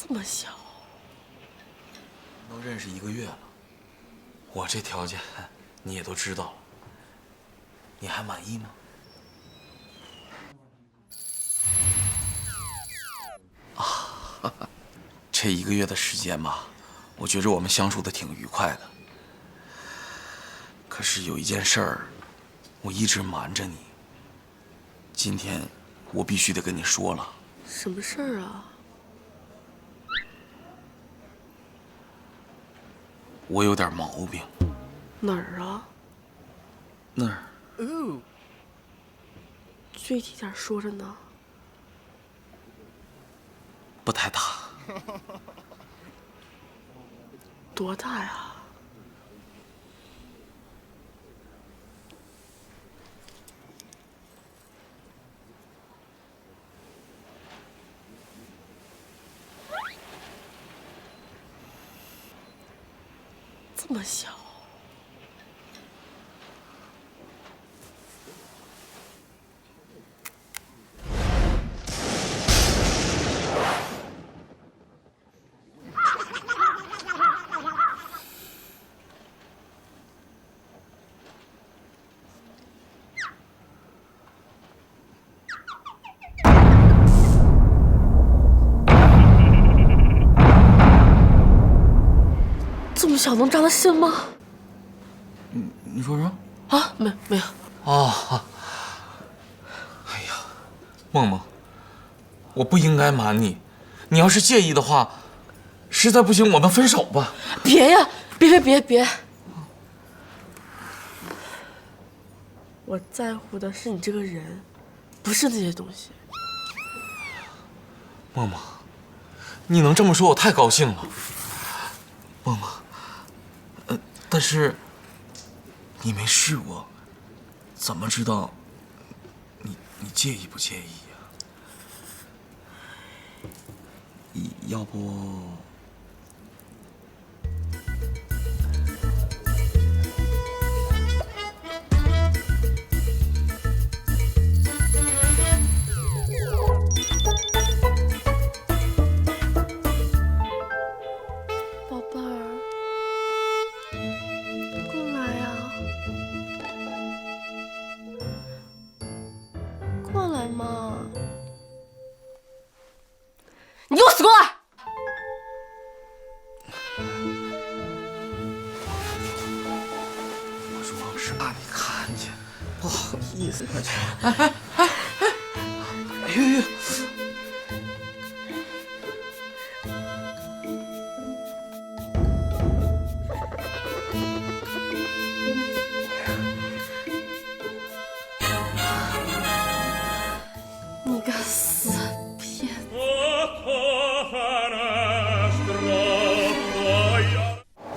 这么小，都认识1个月了，我这条件你也都知道了，你还满意吗？啊，这1个月的时间吧，我觉着我们相处的挺愉快的。可是有一件事儿，我一直瞒着你，今天我必须得跟你说了。什么事儿啊？我有点毛病。哪儿啊？那儿。具体点说着呢。不太大。多大呀？这么小。这么小能扎得深吗？你说什么？啊，没有。哦，哎呀，梦梦，我不应该瞒你，你要是介意的话，实在不行我们分手吧。别呀，别！我在乎的是你这个人，不是那些东西。梦梦，你能这么说，我太高兴了。梦梦，但是你没试过，怎么知道你介意不介意呀？要不？宝贝儿，过来呀，过来嘛！你给我死过来！我说是怕你看见，不好意思，快去！哎呦！你个死骗子！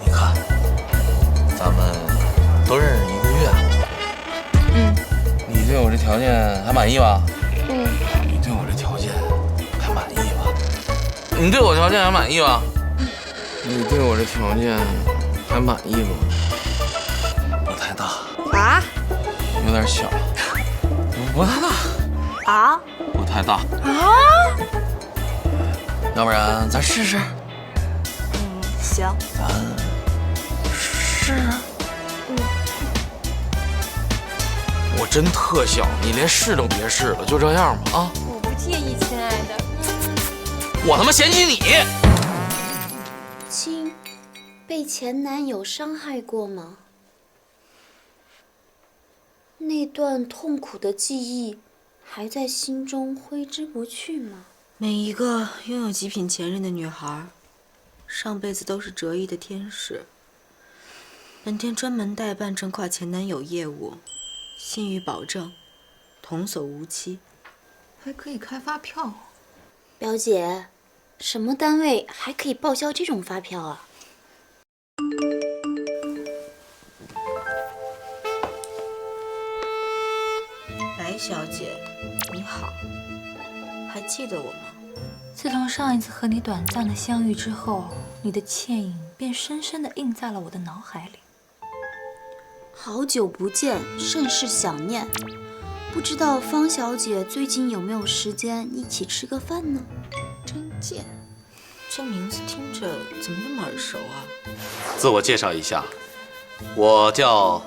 你看，咱们都认识1个月了。你对我这条件还满意吧？你对我这条件还满意吧？你对我条件还满意吧？你对我这条件还满意吗？不太大，啊？有点小。不太大。啊？不太大。啊？要不然咱试试？行。咱试试。我真特小，你连试都别试了，就这样吧啊！我不介意，亲爱的。我他妈嫌弃你！亲，被前男友伤害过吗？那段痛苦的记忆还在心中挥之不去吗？每一个拥有极品前任的女孩，上辈子都是折翼的天使。本店专门代办整垮前男友业务，信誉保证，童叟无欺，还可以开发票。表姐，什么单位还可以报销这种发票啊？白小姐，你好，还记得我吗？自从上一次和你短暂的相遇之后，你的倩影便深深地印在了我的脑海里。好久不见，甚是想念。不知道方小姐最近有没有时间一起吃个饭呢？真贱！这名字听着怎么那么耳熟啊？自我介绍一下，我叫……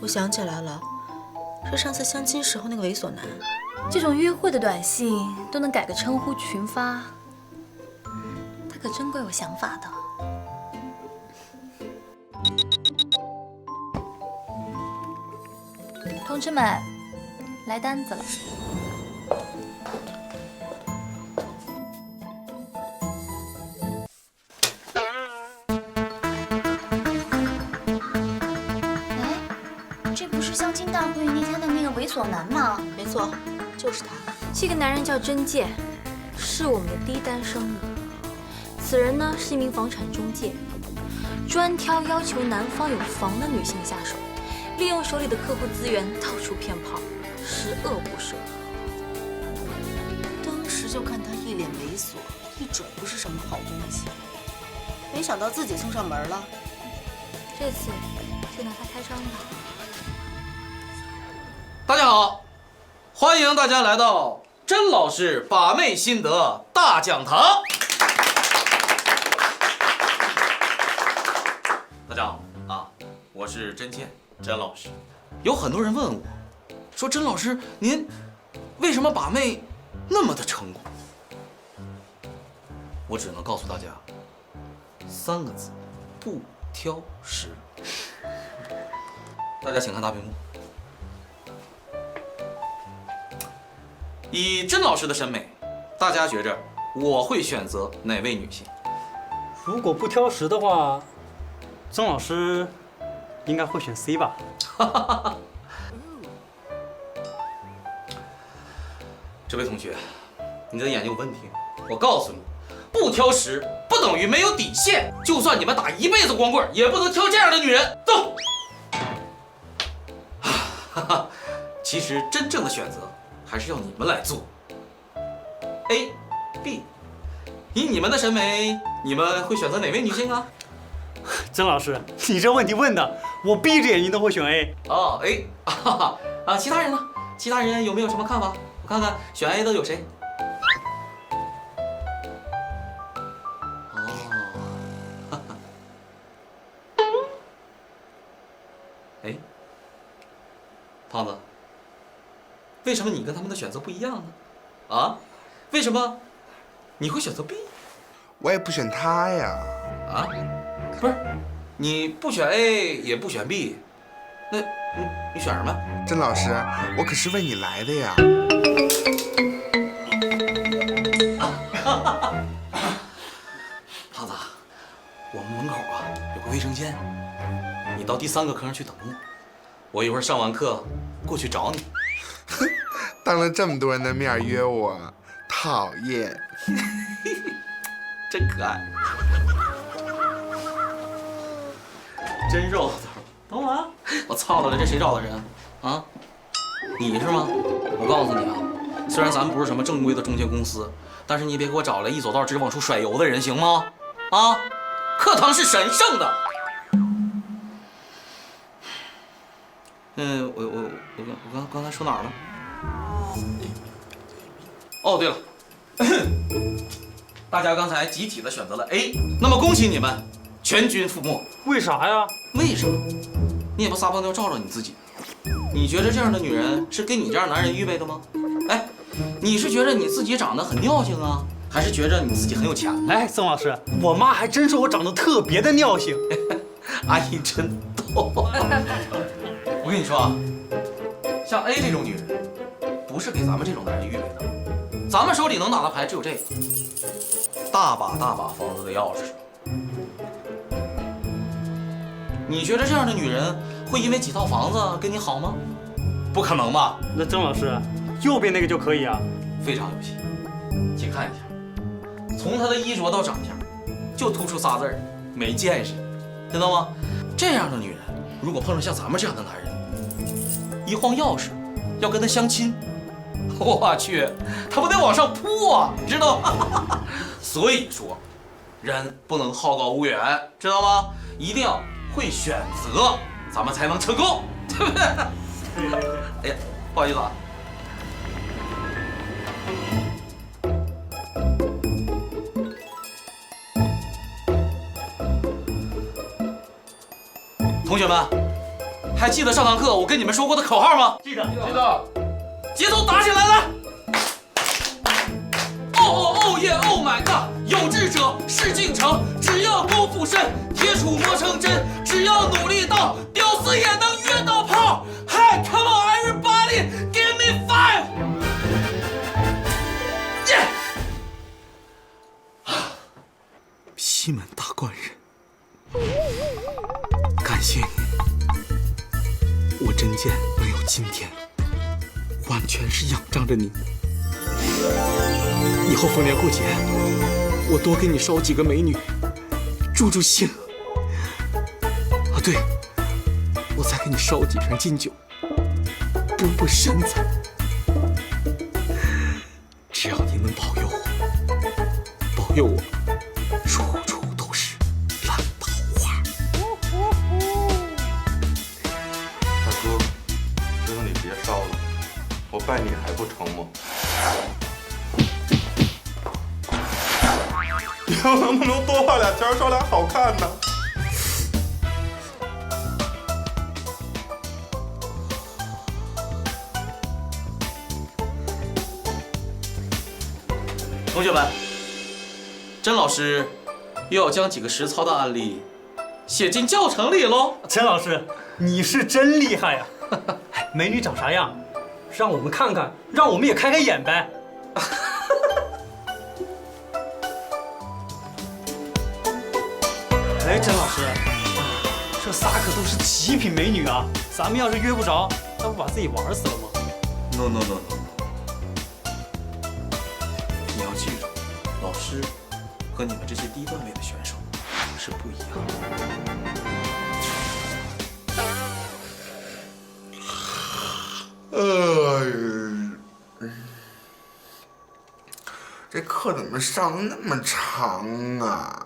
我想起来了，是上次相亲时候那个猥琐男。这种约会的短信都能改个称呼群发，他可真够有想法的。同志们，来单子了。这不是相亲大会那天的那个猥琐男吗？没错，就是他。这个男人叫甄健，是我们的第一单生意。此人呢是一名房产中介，专挑要求男方有房的女性下手，利用手里的客户资源到处骗炮，十恶不赦。当时就看他一脸猥琐，一准不是什么好东西。没想到自己送上门了。这次就拿他开张吧。大家好，欢迎大家来到甄老师把妹心得大讲堂。大家好啊，我是甄健，甄老师。有很多人问我，说甄老师您为什么把妹那么的成功？我只能告诉大家3个字：不挑食。大家请看大屏幕。以甄老师的审美，大家觉着我会选择哪位女性？如果不挑食的话，曾老师应该会选 C 吧？这位同学，你的眼睛有问题。我告诉你，不挑食不等于没有底线。就算你们打一辈子光棍，也不能挑这样的女人。走。其实真正的选择还是要你们来做。A、B， 以你们的审美，你们会选择哪位女性啊？曾老师，你这问题问的，我闭着眼睛都会选 A。哦 A， 啊，其他人呢？其他人有没有什么看法？我看看选 A 的有谁？哦，哎，胖子，为什么你跟他们的选择不一样呢？啊，为什么你会选择 B？ 我也不选他呀。啊，不是，你不选 A 也不选 B， 那你选什么？甄老师，我可是为你来的呀。胖子，我们门口啊有个卫生间，你到第3个课上去等我一会儿上完课过去找你。当着这么多人的面约我，讨厌。真可爱，真肉头。等我啊，我操了，这谁找的人啊？你是吗？我告诉你啊，虽然咱们不是什么正规的中介公司，但是你别给我找来一走道直往出甩油的人，行吗？啊，课堂是神圣的。我刚才说哪儿了？哦，对了。大家刚才集体的选择了 A， 那么恭喜你们，全军覆没。为啥呀？为什么？你也不撒泡尿照照你自己？你觉得这样的女人是给你这样男人预备的吗？哎，你是觉得你自己长得很尿性啊，还是觉得你自己很有钱？哎，曾老师，我妈还真说我长得特别的尿性。阿姨真逗。我跟你说啊，像 A 这种女人，不是给咱们这种男人预备的。咱们手里能打的牌只有这个。大把房子的钥匙。你觉得这样的女人会因为几套房子跟你好吗？不可能吧？那曾老师，右边那个就可以啊？非常有戏，请看一下，从她的衣着到长相，就突出仨字儿：没见识，知道吗？这样的女人，如果碰上像咱们这样的男人，一晃钥匙要跟她相亲，我去，她不得往上扑啊，知道吗？所以说，人不能好高骛远，知道吗？一定要会选择，咱们才能成功，对不对？哎呀，不好意思啊。同学们，还记得上堂课我跟你们说过的口号吗？记得。节奏打起来了！哦耶 ，Oh my god！ 有志者事竟成，只要功夫深，铁杵磨成针，只要努力到，屌丝也能约到炮。Hey, come on everybody, give me five！ 耶！西门大官人，感谢你，我真剑能有今天，完全是仰仗着你。以后逢年过节，我多给你捎几个美女，助助兴。啊，对，我再给你捎几瓶劲酒，补补身子。只要你能保佑我，保佑我，处处都是烂桃花。大哥，求求你别烧了，我拜你还不成吗？以后能不能多画俩尖，烧俩好看呢？同学们，甄老师又要将几个实操的案例写进教程里喽。陈老师，你是真厉害呀！美女长啥样，让我们看看，让我们也开开眼呗。哎，甄老师，这仨可都是极品美女啊！咱们要是约不着，那不把自己玩死了吗 ？No。你要记住，老师和你们这些低段位的选手是不一样的。这课怎么上那么长啊？